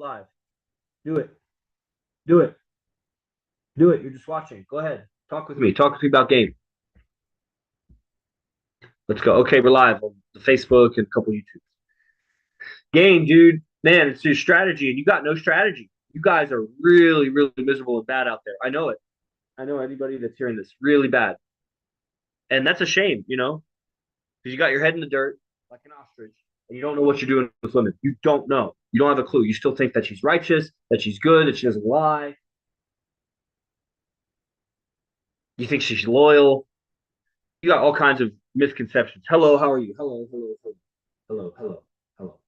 live. Do it. Do it. Do it. You're just watching. Go ahead. Talk with me. Talk with me about game. Let's go. Okay, we're live on the Facebook and a couple YouTube. Game, dude. Man, it's your strategy, and you got no strategy. You guys are really, really miserable and bad out there. I know it. I know anybody that's hearing this really bad, and that's a shame, because you got your head in the dirt like an ostrich, and you don't know what you're doing with women. You don't know. You don't have a clue. You still think that she's righteous, that she's good, that she doesn't lie. You think she's loyal. You got all kinds of misconceptions. Hello, how are you? Hello, hello, hello, hello, hello, hello,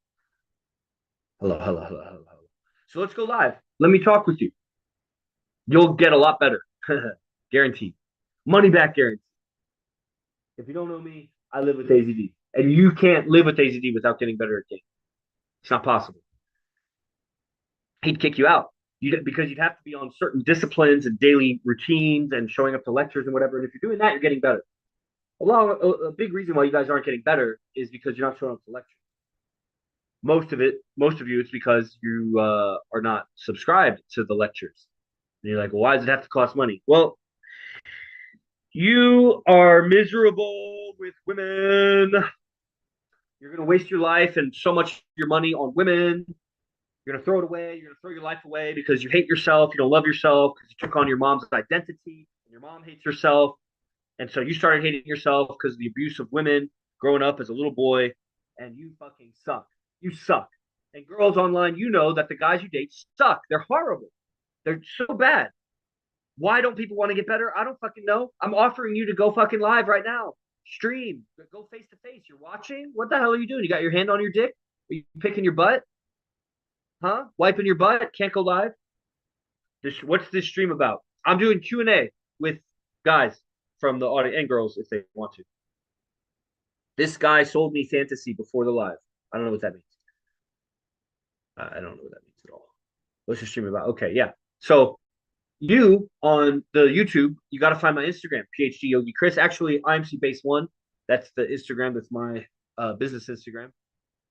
hello, hello, hello, hello, hello. So let's go live. Let me talk with you. You'll get a lot better. Guaranteed. Money back guarantee. If you don't know me, I live with AZD. And you can't live with AZD without getting better at games. It's not possible. He'd kick you out. Because you'd have to be on certain disciplines and daily routines and showing up to lectures and whatever. And if you're doing that, you're getting better. A big reason why you guys aren't getting better is because you're not showing up to lectures. Most of you, it's because you are not subscribed to the lectures. And you're like, well, why does it have to cost money? Well, you are miserable with women. You're going to waste your life and so much of your money on women. You're going to throw it away. You're going to throw your life away because you hate yourself. You don't love yourself because you took on your mom's identity. And your mom hates herself. And so you started hating yourself because of the abuse of women growing up as a little boy. And you fucking suck. You suck. And girls online, you know that the guys you date suck. They're horrible. They're so bad. Why don't people want to get better? I don't fucking know. I'm offering you to go fucking live right now. Stream. Go face to face. You're watching? What the hell are you doing? You got your hand on your dick? Are you picking your butt? Huh? Wiping your butt? Can't go live? What's this stream about? I'm doing Q&A with guys from the audience and girls if they want to. This guy sold me fantasy before the live. I don't know what that means. I don't know what that means at all. What's your stream about? Okay, yeah. So you on the YouTube, you got to find my Instagram, PhD Yogi Chris. Actually, IMC Base One. That's the Instagram. That's my business Instagram.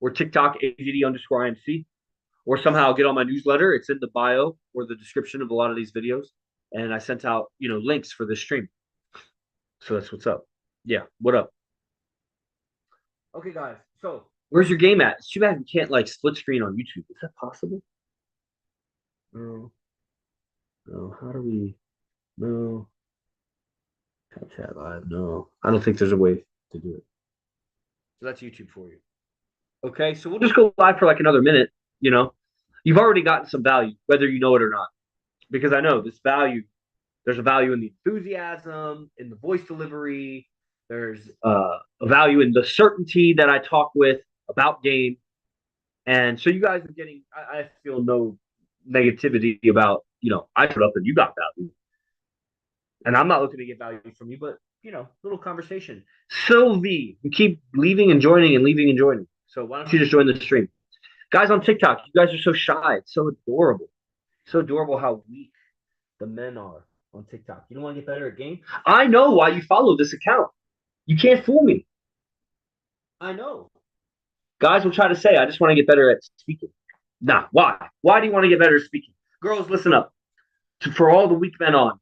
Or TikTok, AGD_IMC. Or somehow get on my newsletter. It's in the bio or the description of a lot of these videos. And I sent out, links for this stream. So that's what's up. Yeah, what up? Okay, guys. So where's your game at? It's too bad you can't split screen on YouTube. Is that possible? No. No. How do we? No. Chat live. No. I don't think there's a way to do it. So that's YouTube for you. Okay, so we'll just go live for another minute. You've already gotten some value, whether you know it or not, because I know this value. There's a value in the enthusiasm, in the voice delivery. There's a value in the certainty that I talk with about game. And so you guys are getting, I feel no negativity about, I put up and you got value. And I'm not looking to get value from you, but, little conversation. Sylvie, you keep leaving and joining and leaving and joining. So why don't you just join the stream? Guys on TikTok, you guys are so shy. It's so adorable. So adorable how weak the men are on TikTok. You don't want to get better at game? I know why you follow this account. You can't fool me. I know. Guys will try to say, I just want to get better at speaking. Nah, why? Why do you want to get better at speaking? Girls, listen up. For all the weak men on.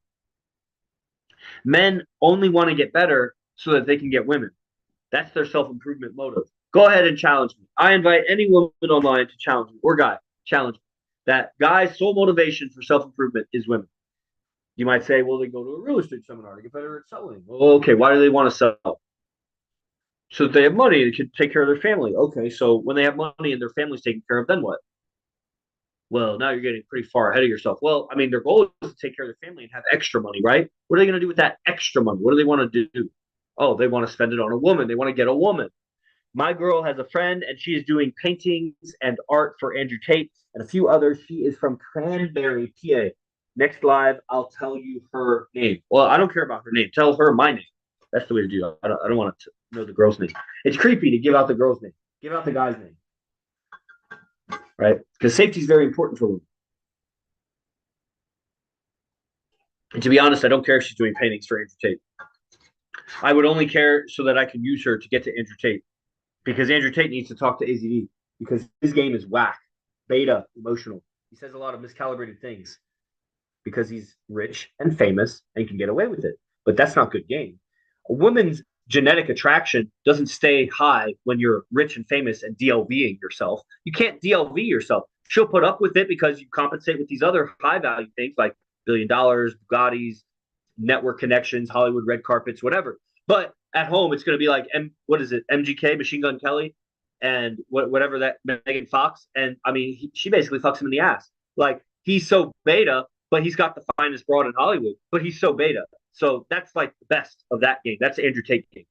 Men only want to get better so that they can get women. That's their self-improvement motive. Go ahead and challenge me. I invite any woman online to challenge me, or guy, challenge me. That guy's sole motivation for self-improvement is women. You might say, well, they go to a real estate seminar to get better at selling. Well, okay, why do they want to sell? So that they have money and can take care of their family. Okay, so when they have money and their family's taken care of, then what? Well, now you're getting pretty far ahead of yourself. Well, I mean, their goal is to take care of their family and have extra money, right? What are they going to do with that extra money? What do they want to do? Oh, they want to spend it on a woman. They want to get a woman. My girl has a friend, and she is doing paintings and art for Andrew Tate and a few others. She is from Cranberry, PA. Next live, I'll tell you her name. Well, I don't care about her name. Tell her my name. That's the way to do it. I don't want to know the girl's name. It's creepy to give out the girl's name. Give out the guy's name. Right? Because safety is very important for women. And to be honest, I don't care if she's doing paintings for Andrew Tate. I would only care so that I can use her to get to Andrew Tate. Because Andrew Tate needs to talk to AZD. Because his game is whack, beta, emotional. He says a lot of miscalibrated things because he's rich and famous and can get away with it. But that's not good game. A woman's genetic attraction doesn't stay high when you're rich and famous and DLVing yourself. You can't DLV yourself. She'll put up with it because you compensate with these other high value things like $1 billion, Bugattis, network connections, Hollywood red carpets, whatever. But at home, it's going to be like what is it, MGK, Machine Gun Kelly, and whatever that Megan Fox. And I mean, she basically fucks him in the ass. Like he's so beta, but he's got the finest broad in Hollywood. But he's so beta. So that's like the best of that game. That's Andrew Tate game.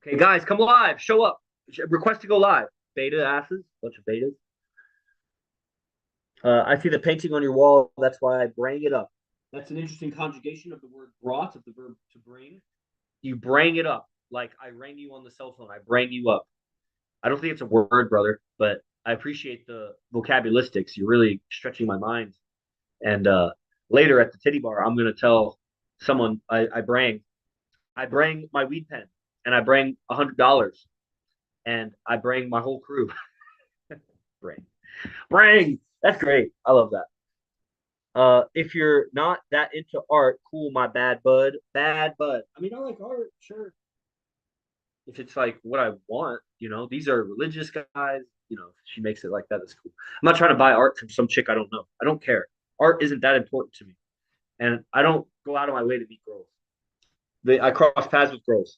Okay, guys, come live. Show up. Request to go live. Beta asses, bunch of betas. I see the painting on your wall. That's why I bring it up. That's an interesting conjugation of the word brought, of the verb to bring. You bring it up. Like I rang you on the cell phone. I bring you up. I don't think it's a word, brother, but I appreciate the vocabularistics. You're really stretching my mind. And later at the titty bar, I'm going to tell someone I bring my weed pen and I bring $100 and I bring my whole crew. bring. That's great. I love that. If you're not that into art, cool, my bad bud. Bad bud. I mean, I like art, sure. If it's like what I want, these are religious guys. She makes it like that. That's cool. I'm not trying to buy art from some chick I don't know. I don't care. Art isn't that important to me, and I don't go out of my way to meet girls. I cross paths with girls.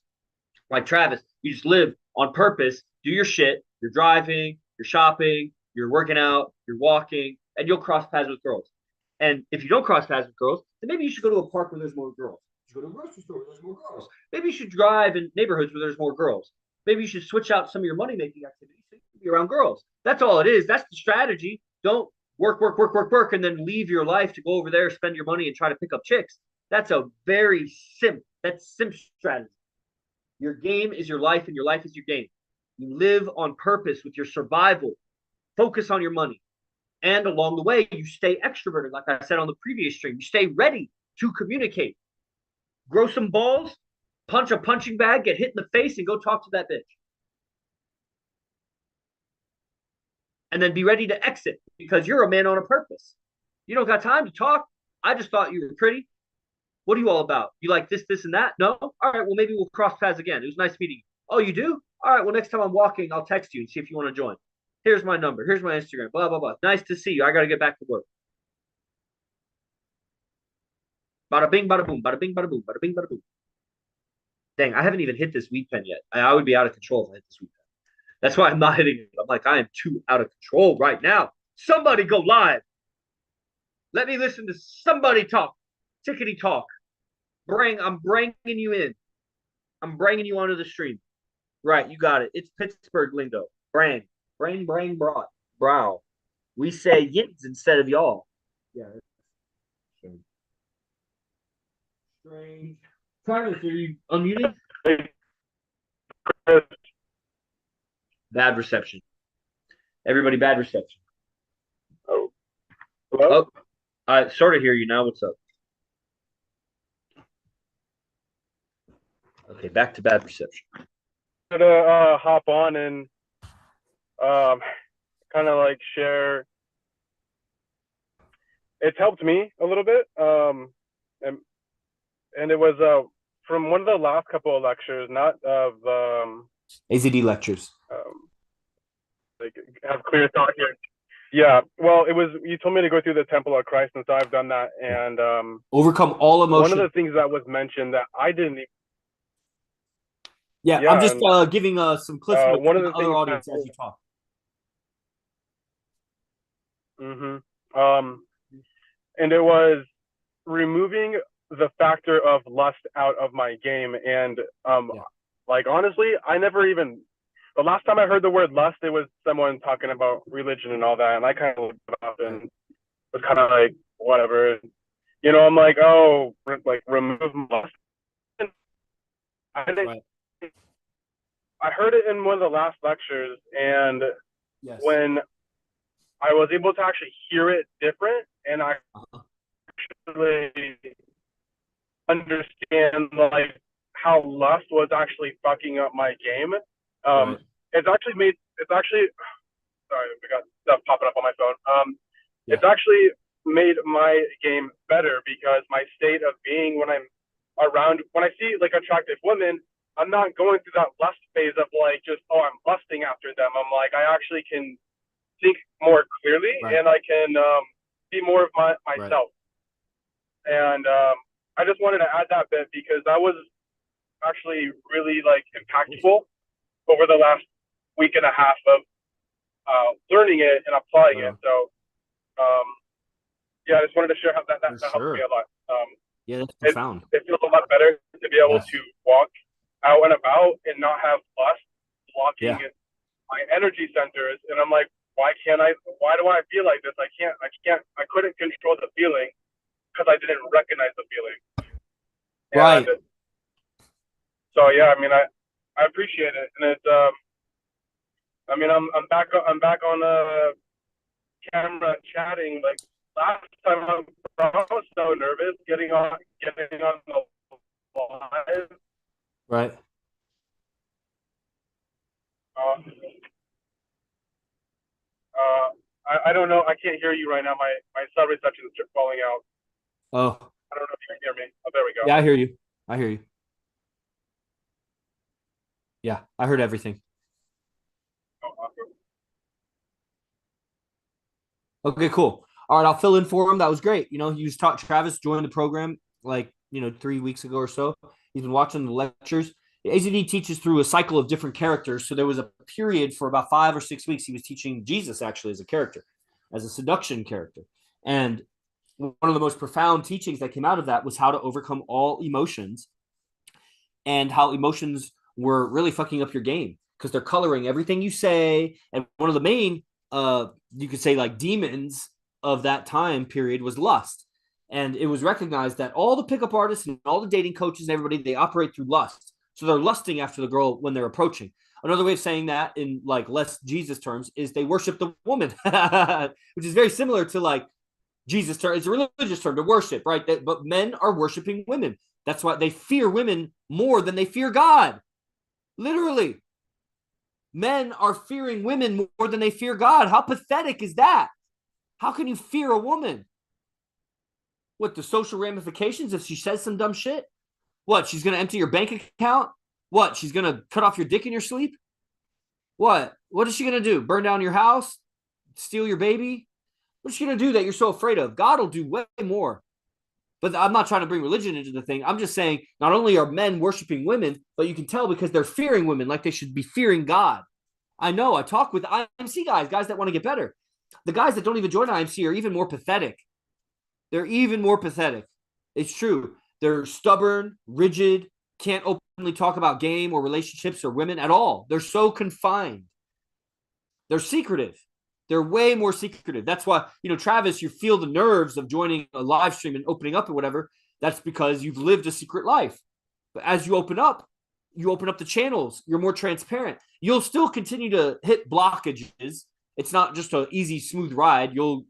Like Travis, you just live on purpose. Do your shit. You're driving. You're shopping. You're working out. You're walking, and you'll cross paths with girls. And if you don't cross paths with girls, then maybe you should go to a park where there's more girls. You should go to a grocery store where there's more girls. Maybe you should drive in neighborhoods where there's more girls. Maybe you should switch out some of your money-making activities to be around girls. That's all it is. That's the strategy. Don't work, and then leave your life to go over there, spend your money, and try to pick up chicks. That's a very that's simp strategy. Your game is your life, and your life is your game. You live on purpose with your survival. Focus on your money. And along the way, you stay extroverted, like I said on the previous stream. You stay ready to communicate. Grow some balls, punch a punching bag, get hit in the face, and go talk to that bitch. And then be ready to exit because you're a man on a purpose. You don't got time to talk. I just thought you were pretty. What are you all about? You like this, and that? No? All right, well, maybe we'll cross paths again. It was nice meeting you. Oh, you do? All right, well, next time I'm walking, I'll text you and see if you want to join. Here's my number. Here's my Instagram. Blah, blah, blah. Nice to see you. I got to get back to work. Bada bing, bada boom. Bada bing, bada boom. Bada bing, bada boom. Dang, I haven't even hit this weed pen yet. I would be out of control if I hit this weed pen. That's why I'm not hitting it. I'm like, I am too out of control right now. Somebody go live. Let me listen to somebody talk. Tickety talk. I'm bringing you in. I'm bringing you onto the stream. Right, you got it. It's Pittsburgh lingo. Brain, brow. We say yins instead of y'all. Yeah. Strange. Travis, are you unmuted? Bad reception. Everybody, bad reception. Oh. Hello? Oh, I sort of hear you now. What's up? Okay, back to bad reception. I'm gonna hop on and kind of like share. It's helped me a little bit, and it was from one of the last couple of lectures, not of AZD lectures. Like have clear thought here. Yeah, well, it was, you told me to go through the Temple of Christ, and so I've done that, and overcome all emotion. One of the things that was mentioned that I didn't even. Yeah, I'm just giving some clips for one of the other audience as you talk. And it was removing the factor of lust out of my game, and like honestly, I never even. The last time I heard the word lust, it was someone talking about religion and all that, and I kind of looked it up and was kind of like, whatever. I'm like, oh, like remove lust. I heard it in one of the last lectures, and when I was able to actually hear it different, and I actually understand like how lust was actually fucking up my game. It's actually sorry, we got stuff popping up on my phone. Yeah. It's actually made my game better because my state of being when I'm around, when I see like attractive women, I'm not going through that lust phase of like just, oh, I'm lusting after them. I'm like, I actually can think more clearly, Right. and I can be more of myself. Right. And I just wanted to add that bit because that was actually really like impactful over the last week and a half of learning it and applying it. So yeah, I just wanted to share how that helped me a lot. Yeah, that's profound. It feels a lot better to be able to walk out and about and not have lust blocking my energy centers. And I'm like, why do I feel like this? I couldn't control the feeling because I didn't recognize the feeling. Right. And so yeah, I mean, I appreciate it, and it's I mean, I'm back on camera chatting. Like last time, I was so nervous getting on the live. Right. I don't know. I can't hear you right now. My cell reception is falling out. Oh. I don't know if you can hear me. Oh, there we go. Yeah, I hear you. I hear you. Yeah, I heard everything. Oh, awesome. Okay, cool. All right, I'll fill in for him. That was great. You know, he was taught Travis joined the program like, 3 weeks ago or so. He's been watching the lectures. AZD teaches through a cycle of different characters. So there was a period for about 5 or 6 weeks he was teaching Jesus actually as a character, as a seduction character. And one of the most profound teachings that came out of that was how to overcome all emotions and how emotions were really fucking up your game because they're coloring everything you say. And one of the main, you could say like demons of that time period was lust. And it was recognized that all the pickup artists and all the dating coaches and everybody, they operate through lust. So they're lusting after the girl when they're approaching. Another way of saying that in like less Jesus terms is they worship the woman, which is very similar to like Jesus term. It's a religious term to worship, right? But men are worshiping women. That's why they fear women more than they fear God. Literally. Men are fearing women more than they fear God. How pathetic is that? How can you fear a woman? What, the social ramifications if she says some dumb shit? What, she's going to empty your bank account? What, she's going to cut off your dick in your sleep? What is she going to do? Burn down your house? Steal your baby? What's she going to do that you're so afraid of? God will do way more. But I'm not trying to bring religion into the thing. I'm just saying not only are men worshiping women, but you can tell because they're fearing women like they should be fearing God. I know. I talk with IMC guys that want to get better. The guys that don't even join IMC are even more pathetic. They're even more pathetic. It's true. They're stubborn, rigid, can't openly talk about game or relationships or women at all. They're so confined. They're secretive. They're way more secretive. That's why, Travis, you feel the nerves of joining a live stream and opening up or whatever. That's because you've lived a secret life. But as you open up the channels. You're more transparent. You'll still continue to hit blockages. It's not just an easy, smooth ride. You'll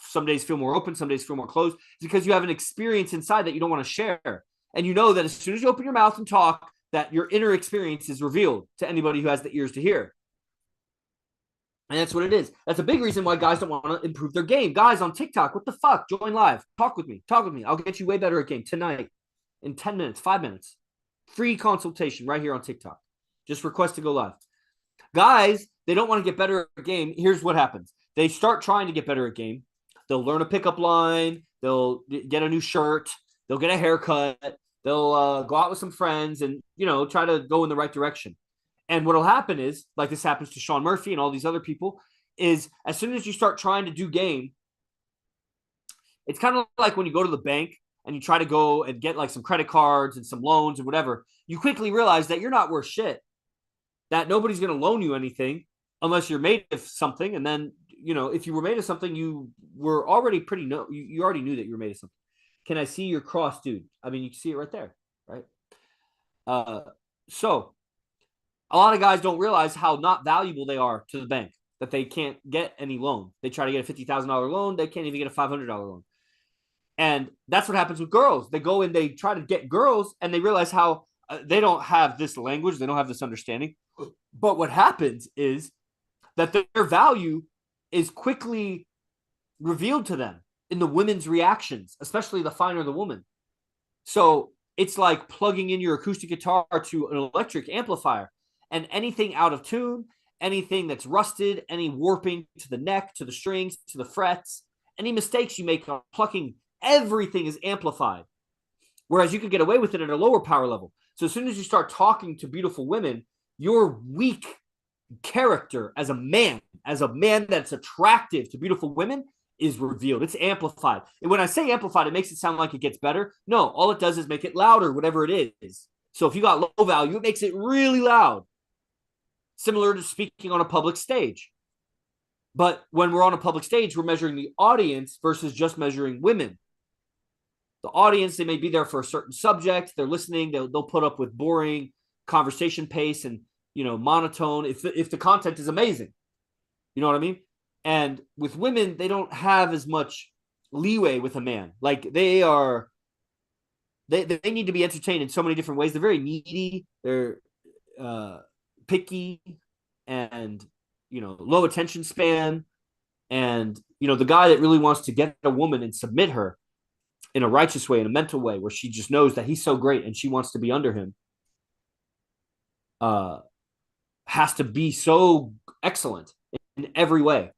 some days feel more open, some days feel more closed. It's because you have an experience inside that you don't want to share. And you know that as soon as you open your mouth and talk, that your inner experience is revealed to anybody who has the ears to hear. And that's what it is. That's a big reason why guys don't want to improve their game. Guys on TikTok, what the fuck? Join live. Talk with me. I'll get you way better at game tonight in 10 minutes, 5 minutes. Free consultation right here on TikTok. Just request to go live. Guys, they don't want to get better at game. Here's what happens. They start trying to get better at game. They'll learn a pickup line. They'll get a new shirt. They'll get a haircut. They'll go out with some friends and, try to go in the right direction. And what'll happen is, like this happens to Sean Murphy and all these other people, is as soon as you start trying to do game, it's kind of like when you go to the bank and you try to go and get like some credit cards and some loans and whatever, you quickly realize that you're not worth shit, that nobody's going to loan you anything unless you're made of something. And then, if you were made of something, you were already you already knew that you were made of something. Can I see your cross, dude? I mean, you can see it right there, right? So a lot of guys don't realize how not valuable they are to the bank, that they can't get any loan. They try to get a $50,000 loan. They can't even get a $500 loan. And that's what happens with girls. They go and they try to get girls and they realize how they don't have this language. They don't have this understanding. But what happens is that their value is quickly revealed to them in the women's reactions, especially the finer the woman. So it's like plugging in your acoustic guitar to an electric amplifier, and anything out of tune, anything that's rusted, any warping to the neck, to the strings, to the frets, any mistakes you make on plucking, everything is amplified. Whereas you could get away with it at a lower power level. So as soon as you start talking to beautiful women, your weak character as a man that's attractive to beautiful women is revealed. It's amplified. And when I say amplified, it makes it sound like it gets better. No, all it does is make it louder, whatever it is. So if you got low value, it makes it really loud. Similar to speaking on a public stage. But when we're on a public stage, we're measuring the audience versus just measuring women. The audience, they may be there for a certain subject. They're listening. They'll put up with boring conversation pace and, monotone if the content is amazing. You know what I mean? And with women, they don't have as much leeway with a man. Like they need to be entertained in so many different ways. They're very needy. They're picky and, low attention span. And, the guy that really wants to get a woman and submit her in a righteous way, in a mental way, where she just knows that he's so great and she wants to be under him, has to be so excellent in every way.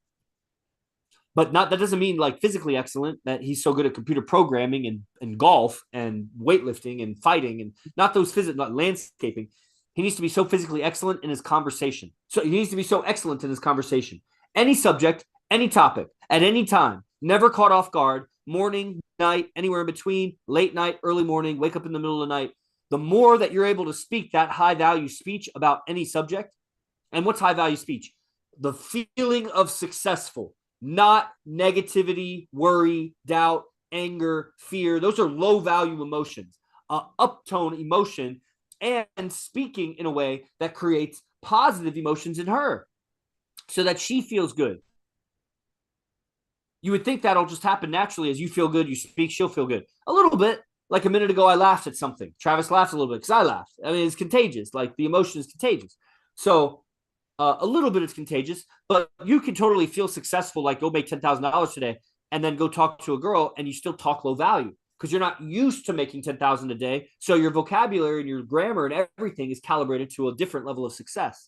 But that doesn't mean like physically excellent, that he's so good at computer programming and golf and weightlifting and fighting and not those not landscaping. He needs to be so physically excellent in his conversation. So he needs to be so excellent in his conversation. Any subject, any topic, at any time, never caught off guard, morning, night, anywhere in between, late night, early morning, wake up in the middle of the night. The more that you're able to speak that high value speech about any subject, and what's high value speech? The feeling of successful, not negativity, worry, doubt, anger, fear. Those are low value emotions. Uptone emotion, and speaking in a way that creates positive emotions in her so that she feels good. You would think that'll just happen naturally. As you feel good, you speak, she'll feel good. A little bit. Like a minute ago, I laughed at something. Travis laughed a little bit because I laughed. I mean, it's contagious. Like the emotion is contagious. So a little bit is contagious, but you can totally feel successful, like go make $10,000 today and then go talk to a girl and you still talk low value because you're not used to making $10,000 a day. So your vocabulary and your grammar and everything is calibrated to a different level of success.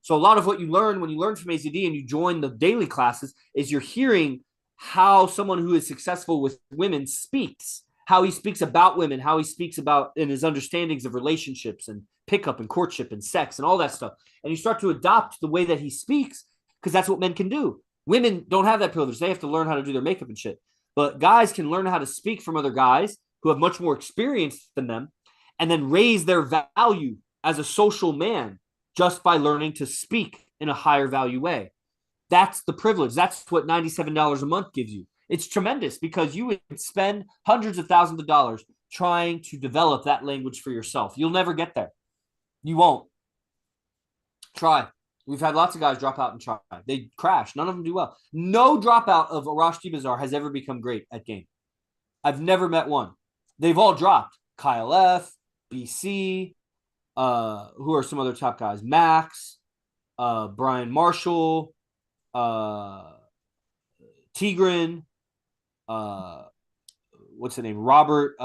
So a lot of what you learn when you learn from AZD and you join the daily classes is you're hearing how someone who is successful with women speaks, how he speaks about women, how he speaks about in his understandings of relationships and pickup and courtship and sex and all that stuff. And you start to adopt the way that he speaks because that's what men can do. Women don't have that privilege. They have to learn how to do their makeup and shit. But guys can learn how to speak from other guys who have much more experience than them and then raise their value as a social man just by learning to speak in a higher value way. That's the privilege. That's what $97 a month gives you. It's tremendous because you would spend hundreds of thousands of dollars trying to develop that language for yourself. You'll never get there. You won't. Try. We've had lots of guys drop out and try. They crash. None of them do well. No dropout of Arash Tibazar has ever become great at game. I've never met one. They've all dropped. Kyle F, BC, who are some other top guys? Max, Brian Marshall, Tigran, what's the name? Robert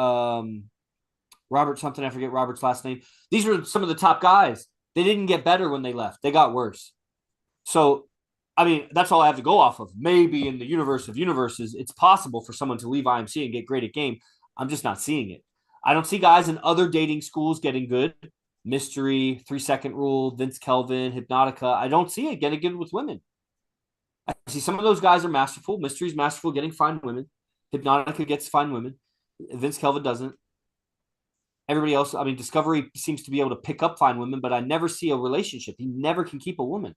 something. I forget Robert's last name. These are some of the top guys. They didn't get better when they left. They got worse. So, I mean, that's all I have to go off of. Maybe in the universe of universes, it's possible for someone to leave IMC and get great at game. I'm just not seeing it. I don't see guys in other dating schools getting good. Mystery, 3-second rule, Vince Kelvin, Hypnotica. I don't see it getting good with women. I see some of those guys are masterful. Mystery's masterful getting fine women. Hypnotica gets fine women. Vince Kelvin doesn't. Everybody else, I mean, Discovery seems to be able to pick up fine women, but I never see a relationship. He never can keep a woman.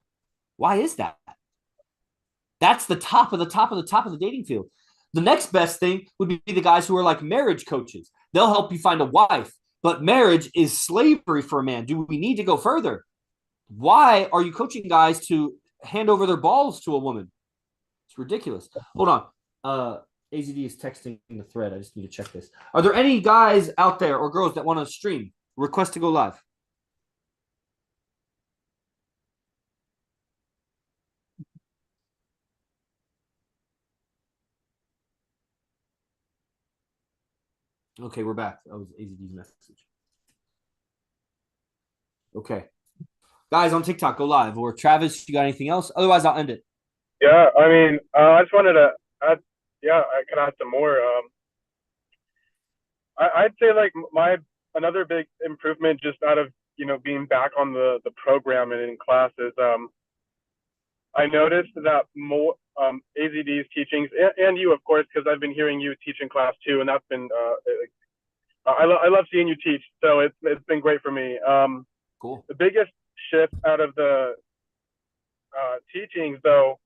Why is that? That's the top of the top of the top of the dating field. The next best thing would be the guys who are like marriage coaches. They'll help you find a wife, but marriage is slavery for a man. Do we need to go further? Why are you coaching guys to hand over their balls to a woman? It's ridiculous. Hold on. AZD is texting the thread. I just need to check this. Are there any guys out there or girls that want to stream? Request to go live. Okay, we're back. That was AZD's message. Okay. Guys on TikTok, go live. Or Travis, you got anything else? Otherwise, I'll end it. Yeah, I mean, I just wanted to add, yeah, I could add some more. I'd say like my another big improvement just out of being back on the program and in class is I noticed that more AZD's teachings and you of course because I've been hearing you teach in class too, and that's been I love seeing you teach, so it's been great for me. Cool. The biggest shift out of the teachings though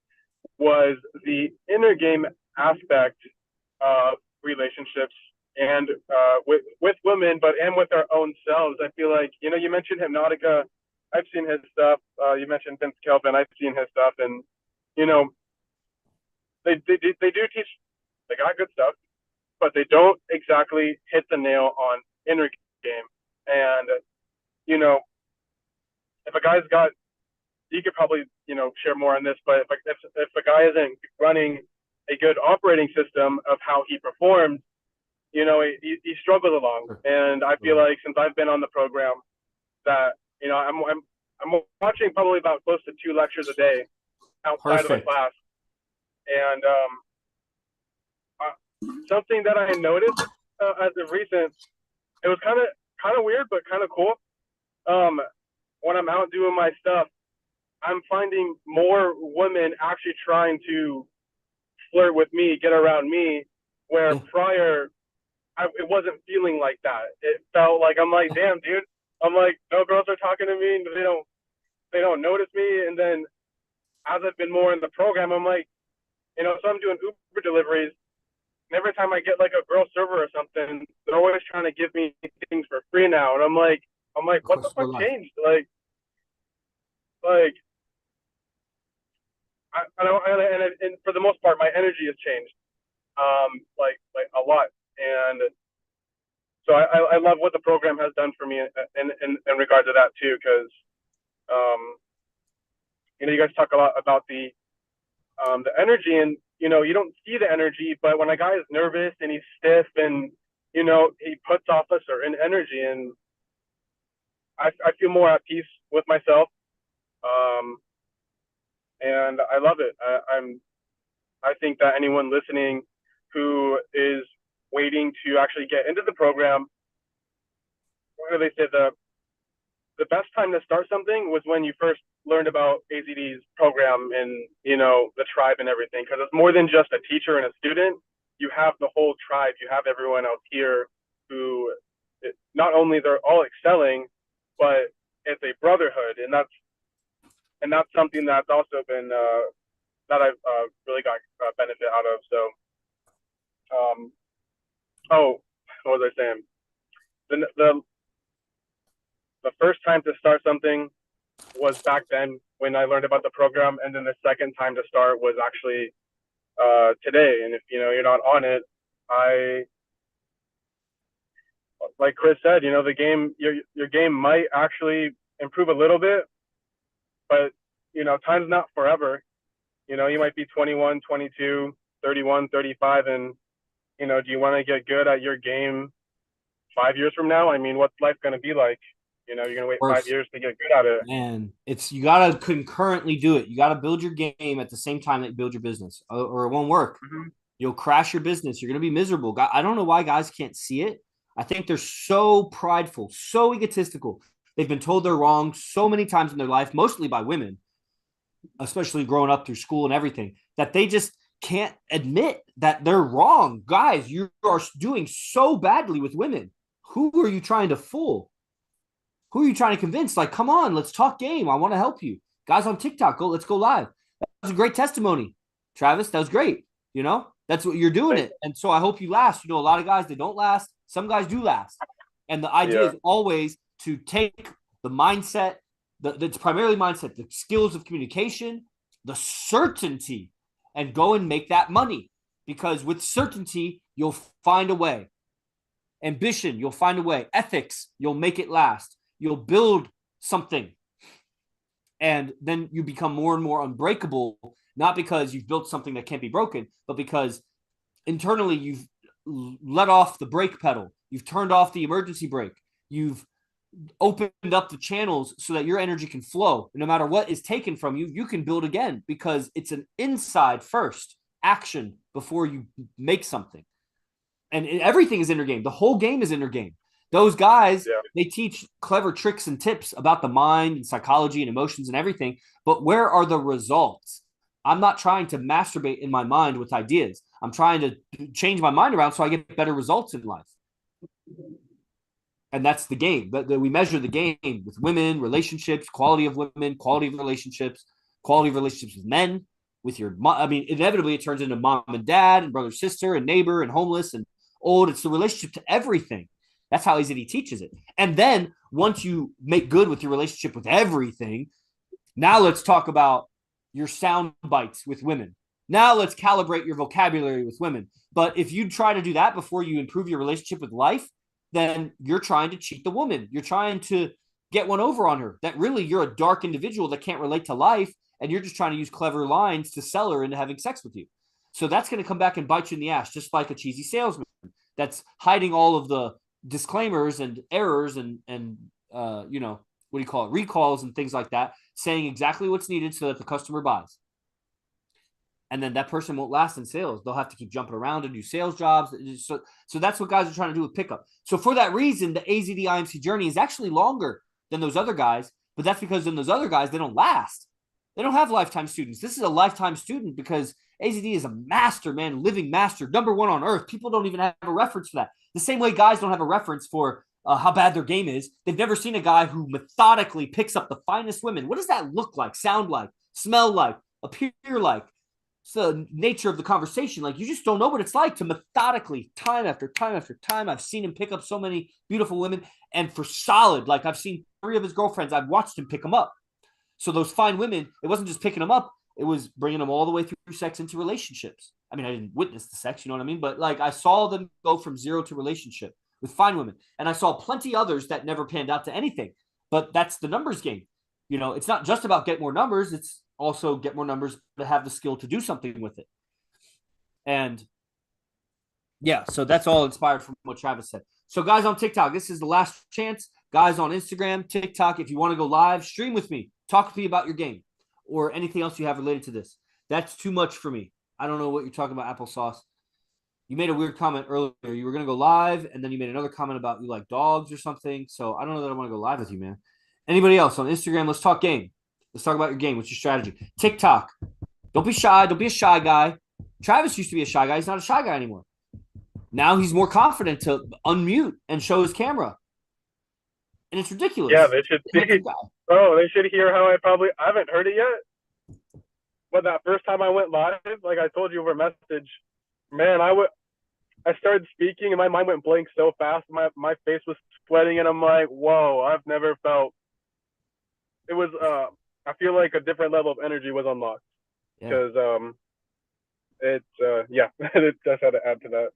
was the inner game aspect of relationships and with women, but and with our own selves. I feel like you mentioned Hypnotica. I've seen his stuff. You mentioned Vince Kelvin. I've seen his stuff, and you know they do teach. They got good stuff, but they don't exactly hit the nail on inner game. And you know, if a guy's got, you could probably share more on this, but if a guy isn't running a good operating system of how he performs, he struggles along. And I feel like since I've been on the program, that I'm watching probably about close to 2 lectures a day outside of the class, and something that I noticed as of recent, it was kind of weird but kind of cool. When I'm out doing my stuff, I'm finding more women actually trying to flirt with me, get around me, where prior it wasn't feeling like that. It felt like I'm like, damn, dude. I'm like, no girls are talking to me, and they don't notice me. And then as I've been more in the program, I'm like, so I'm doing Uber deliveries. And every time I get like a girl server or something, they're always trying to give me things for free now. And I'm like, what the fuck changed? Like, and for the most part, my energy has changed, like a lot. And so I love what the program has done for me in regard to that too, because you guys talk a lot about the energy, and you don't see the energy, but when a guy is nervous and he's stiff and he puts off a certain energy, and I feel more at peace with myself, and I love it. I think that anyone listening who is waiting to actually get into the program, what do they say, the best time to start something was when you first learned about AZD's program and the tribe and everything, because it's more than just a teacher and a student. You have the whole tribe. You have everyone else here who not only they're all excelling, but it's a brotherhood, and that's something that's also been that I've really got benefit out of. So, what was I saying? The first time to start something was back then when I learned about the program, and then the second time to start was actually today. And if you're not on it, like Chris said, the game, your game might actually improve a little bit, but time's not forever. You might be 21, 22, 31, 35, and do you want to get good at your game 5 years from now? I mean, what's life going to be like? You're going to wait 5 years to get good at it. Man, you got to concurrently do it. You got to build your game at the same time that you build your business, or it won't work. Mm-hmm. You'll crash your business. You're going to be miserable. I don't know why guys can't see it. I think they're so prideful, so egotistical. They've been told they're wrong so many times in their life, mostly by women, especially growing up through school and everything, that they just can't admit that they're wrong. Guys, you are doing so badly with women. Who are you trying to fool? Who are you trying to convince? Like, come on, let's talk game. I want to help you. Guys on TikTok, let's go live. That was a great testimony, Travis. That was great. That's what you're doing it. And so I hope you last. A lot of guys, they don't last. Some guys do last. And the idea is always to take the mindset, that's primarily mindset, the skills of communication, the certainty, and go and make that money. Because with certainty, you'll find a way. Ambition, you'll find a way. Ethics, you'll make it last. You'll build something. And then you become more and more unbreakable, not because you've built something that can't be broken, but because internally you've let off the brake pedal. You've turned off the emergency brake. You've opened up the channels so that your energy can flow. No matter what is taken from you, you can build again because it's an inside first action before you make something. And everything is inner game. The whole game is inner game. Those guys, they teach clever tricks and tips about the mind and psychology and emotions and everything. But where are the results? I'm not trying to masturbate in my mind with ideas. I'm trying to change my mind around so I get better results in life. And that's the game. We measure the game with women, relationships, quality of women, quality of relationships with men, with your mom. I mean, inevitably it turns into mom and dad and brother, sister, and neighbor and homeless and old. It's the relationship to everything. That's how AZD teaches it. And then once you make good with your relationship with everything, now let's talk about your sound bites with women. Now let's calibrate your vocabulary with women. But if you try to do that before you improve your relationship with life, then you're trying to cheat the woman. You're trying to get one over on her. That really you're a dark individual that can't relate to life, and you're just trying to use clever lines to sell her into having sex with you. So that's going to come back and bite you in the ass, just like a cheesy salesman that's hiding all of the disclaimers and errors and you know, what do you call it, recalls and things like that, saying exactly what's needed so that the customer buys. And then that person won't last in sales. They'll have to keep jumping around and do sales jobs. So that's what guys are trying to do with pickup. So for that reason, the AZD IMC journey is actually longer than those other guys, but that's because in those other guys, they don't last. They don't have lifetime students. This is a lifetime student because AZD is a master, man, living master, number one on earth. People don't even have a reference for that. The same way guys don't have a reference for how bad their game is. They've never seen a guy who methodically picks up the finest women. What does that look like, sound like, smell like, appear like? It's the nature of the conversation. Like, you just don't know what it's like to methodically, time after time after time. I've seen him pick up so many beautiful women, and for solid, like I've seen 3 of his girlfriends, I've watched him pick them up. So those fine women, it wasn't just picking them up, it was bringing them all the way through sex into relationships. I mean, I didn't witness the sex, you know what I mean? But like, I saw them go from 0 to relationship with fine women. And I saw plenty others that never panned out to anything. But that's the numbers game. You know, it's not just about get more numbers. It's also get more numbers to have the skill to do something with it. And yeah, so that's all inspired from what Travis said. So guys on TikTok, this is the last chance. Guys on Instagram, TikTok, if you want to go live, stream with me. Talk to me about your game or anything else you have related to this. That's too much for me. I don't know what you're talking about, applesauce. You made a weird comment earlier. You were going to go live, and then you made another comment about you like dogs or something. So I don't know that I want to go live with you, man. Anybody else on Instagram? Let's talk game. Let's talk about your game. What's your strategy? TikTok. Don't be shy. Don't be a shy guy. Travis used to be a shy guy. He's not a shy guy anymore. Now he's more confident to unmute and show his camera. And it's ridiculous. Yeah, they should see. Oh, they should hear how I haven't heard it yet. But that first time I went live, like I told you over message, man, I started speaking and my mind went blank so fast. My face was sweating and I'm like, whoa, I've never felt. It was I feel like a different level of energy was unlocked because yeah, just had to add to that.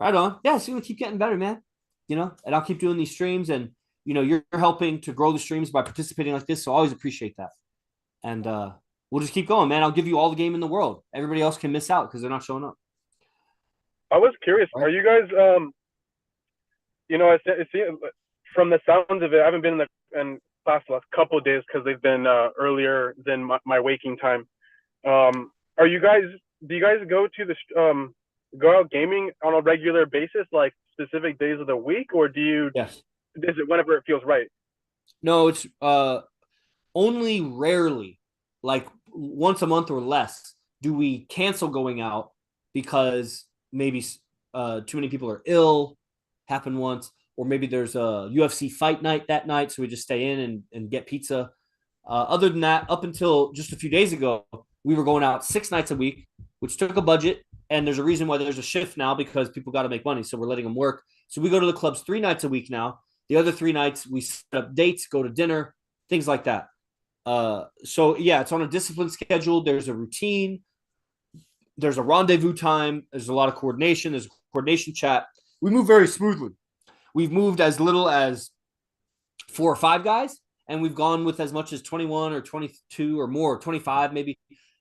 Right on. Yeah, so we keep getting better, man. You know, and I'll keep doing these streams, and you know, you're helping to grow the streams by participating like this. So I always appreciate that. And we'll just keep going, man. I'll give you all the game in the world. Everybody else can miss out because they're not showing up. I was curious. Right? Are you guys? You know, I see from the sounds of it, I haven't been in class the last couple of days because they've been earlier than my waking time. Are you guys? Do you guys go to the go out gaming on a regular basis, like specific days of the week, or do you? Yes. Is it whenever it feels right? No, it's only rarely, like once a month or less, do we cancel going out because maybe too many people are ill, happened once, or maybe there's a UFC fight night that night, so we just stay in and get pizza. Other than that, up until just a few days ago, we were going out 6 nights a week, which took a budget. And there's a reason why there's a shift now because people got to make money. So we're letting them work. So we go to the clubs 3 nights a week now. The other 3 nights, we set up dates, go to dinner, things like that. So, yeah, it's on a disciplined schedule. There's a routine. There's a rendezvous time. There's a lot of coordination. There's a coordination chat. We move very smoothly. We've moved as little as 4 or 5 guys, and we've gone with as much as 21 or 22 or more, 25 maybe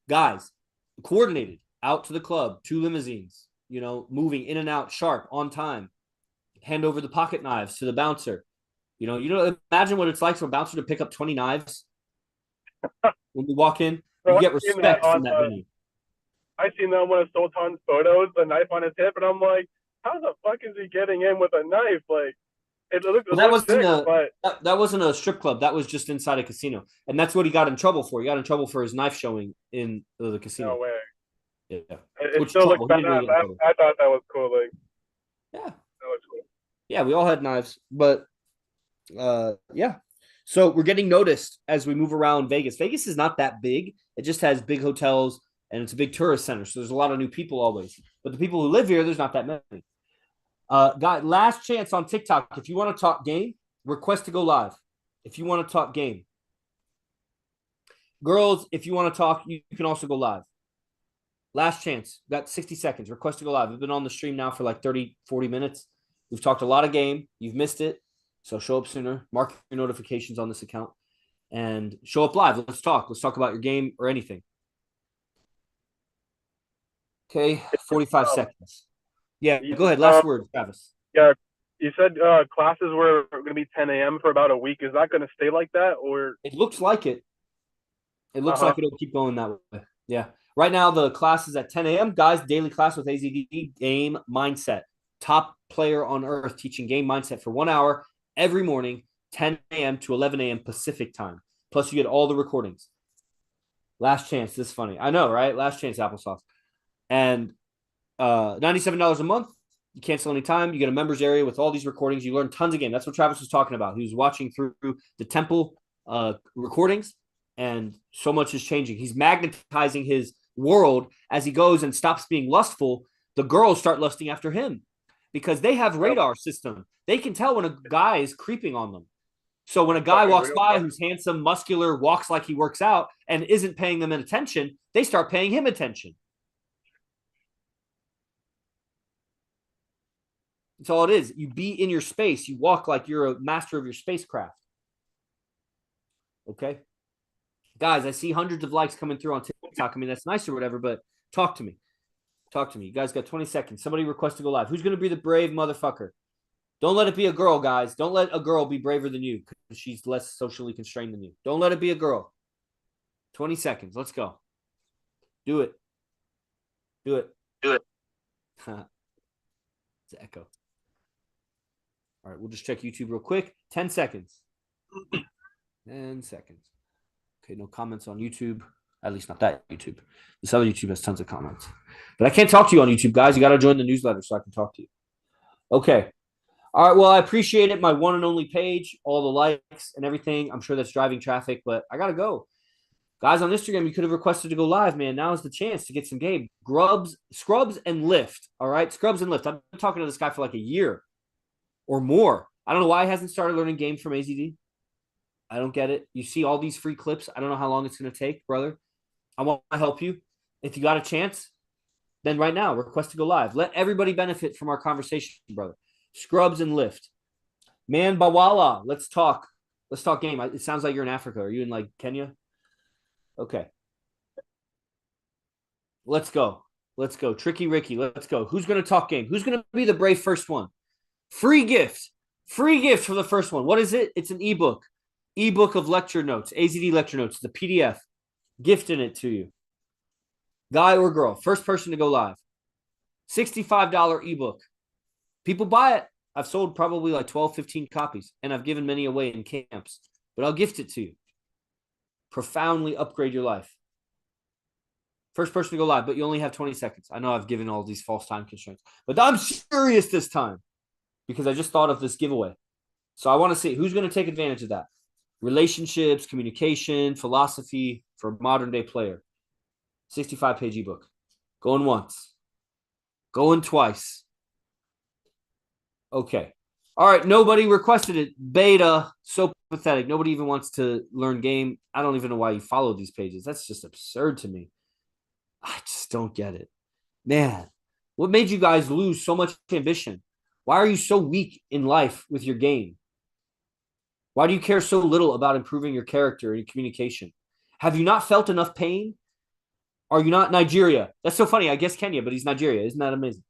guys, coordinated out to the club, 2 limousines, you know, moving in and out sharp on time. hand over the pocket knives to the bouncer. Imagine what it's like for a bouncer to pick up 20 knives when we walk in. So You get respect from that venue. I seen that on one of Sultan's photos, the knife on his hip, and I'm like, how the fuck is he getting in with a knife? Like, it looks sick, but that wasn't a strip club. That was just inside a casino, and that's what he got in trouble for. He got in trouble for his knife showing in the casino. No way. Yeah, it still looks badass. Really I thought that was cool. Like, yeah, that was cool. Yeah, we all had knives, but yeah. So we're getting noticed as we move around Vegas. Vegas is not that big. It just has big hotels and it's a big tourist center. So there's a lot of new people always. But the people who live here, there's not that many. Guy, last chance on TikTok. If you want to talk game, request to go live. If you want to talk game. Girls, if you want to talk, you can also go live. Last chance. Got 60 seconds. Request to go live. We've been on the stream now for like 30, 40 minutes. We've talked a lot of game. You've missed it. So show up sooner. Mark your notifications on this account. And show up live. Let's talk. Let's talk about your game or anything. Okay, 45 seconds. Yeah, go ahead. Last word, Travis. Yeah, you said classes were going to be 10 a.m. for about a week. Is that going to stay like that, or? It looks like it. It looks like it'll keep going that way. Yeah. Right now, the class is at 10 a.m. Guys, daily class with AZD, game mindset. Top player on earth teaching game mindset for 1 hour every morning, 10 a.m. to 11 a.m. Pacific time. Plus, you get all the recordings. Last chance. This is funny. I know, right? Last chance applesauce. And $97 a month. You cancel anytime. You get a members area with all these recordings. You learn tons of game. That's what Travis was talking about. He was watching through the temple recordings, and so much is changing. He's magnetizing his world as he goes and stops being lustful. The girls start lusting after him because they have radar system. They can tell when a guy is creeping on them. So when a guy walks by who's handsome, muscular, walks like he works out, and isn't paying them attention, they start paying him attention. That's all it is. You be in your space. You walk like you're a master of your spacecraft. Okay? Guys, I see hundreds of likes coming through on TikTok. I mean, that's nice or whatever, but talk to me. Talk to me. You guys got 20 seconds. Somebody request to go live. Who's going to be the brave motherfucker? Don't let it be a girl, guys. Don't let a girl be braver than you because she's less socially constrained than you. Don't let it be a girl. 20 seconds. Let's go. Do it. Do it. Do it. It's an echo. All right, we'll just check YouTube real quick. 10 seconds. 10 seconds. Okay, no comments on YouTube. At least not that YouTube. This other YouTube has tons of comments. But I can't talk to you on YouTube, guys. You got to join the newsletter so I can talk to you. Okay. All right, well, I appreciate it. My one and only page, all the likes and everything. I'm sure that's driving traffic, but I got to go. Guys, on Instagram, you could have requested to go live, man. Now is the chance to get some game. Scrubs and lift, all right? Scrubs and lift. I've been talking to this guy for like a year or more. I don't know why he hasn't started learning game from AZD. I don't get it. You see all these free clips. I don't know how long it's going to take, brother. I want to help you. If you got a chance, then right now, request to go live. Let everybody benefit from our conversation, brother. Scrubs and lift. Man, Bawala, let's talk. Let's talk game. It sounds like you're in Africa. Are you in like Kenya? Okay. Let's go. Let's go. Tricky Ricky, let's go. Who's going to talk game? Who's going to be the brave first one? Free gift. Free gift for the first one. What is it? It's an ebook. Ebook of lecture notes. AZD lecture notes. The PDF. Gifting it to you. Guy or girl. First person to go live. $65 ebook. People buy it. I've sold probably like 12, 15 copies, and I've given many away in camps. But I'll gift it to you. Profoundly upgrade your life. First person to go live, but you only have 20 seconds. I know I've given all these false time constraints, but I'm serious this time because I just thought of this giveaway. So I want to see who's going to take advantage of that. Relationships, communication, philosophy for a modern day player. 65-page ebook. Going once. Going twice. Okay. All right. Nobody requested it. Beta. So pathetic. Nobody even wants to learn game. I don't even know why you follow these pages. That's just absurd to me. I just don't get it. Man, what made you guys lose so much ambition? Why are you so weak in life with your game? Why do you care so little about improving your character and your communication? Have you not felt enough pain? Are you not Nigeria? That's so funny. I guess Kenya, but he's Nigeria. Isn't that amazing?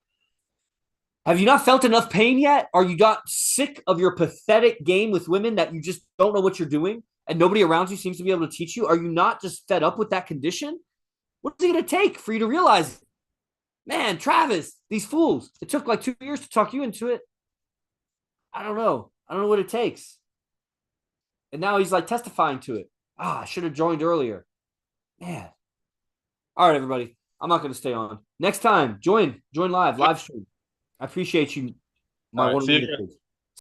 Have you not felt enough pain yet? Are you not sick of your pathetic game with women that you just don't know what you're doing and nobody around you seems to be able to teach you? Are you not just fed up with that condition? What's it going to take for you to realize it? Man, Travis, these fools. It took like 2 years to talk you into it. I don't know. I don't know what it takes. And now he's like testifying to it. I should have joined earlier. Man. All right, everybody. I'm not going to stay on. Next time, join live stream. I appreciate you, my All right, one see you. kids.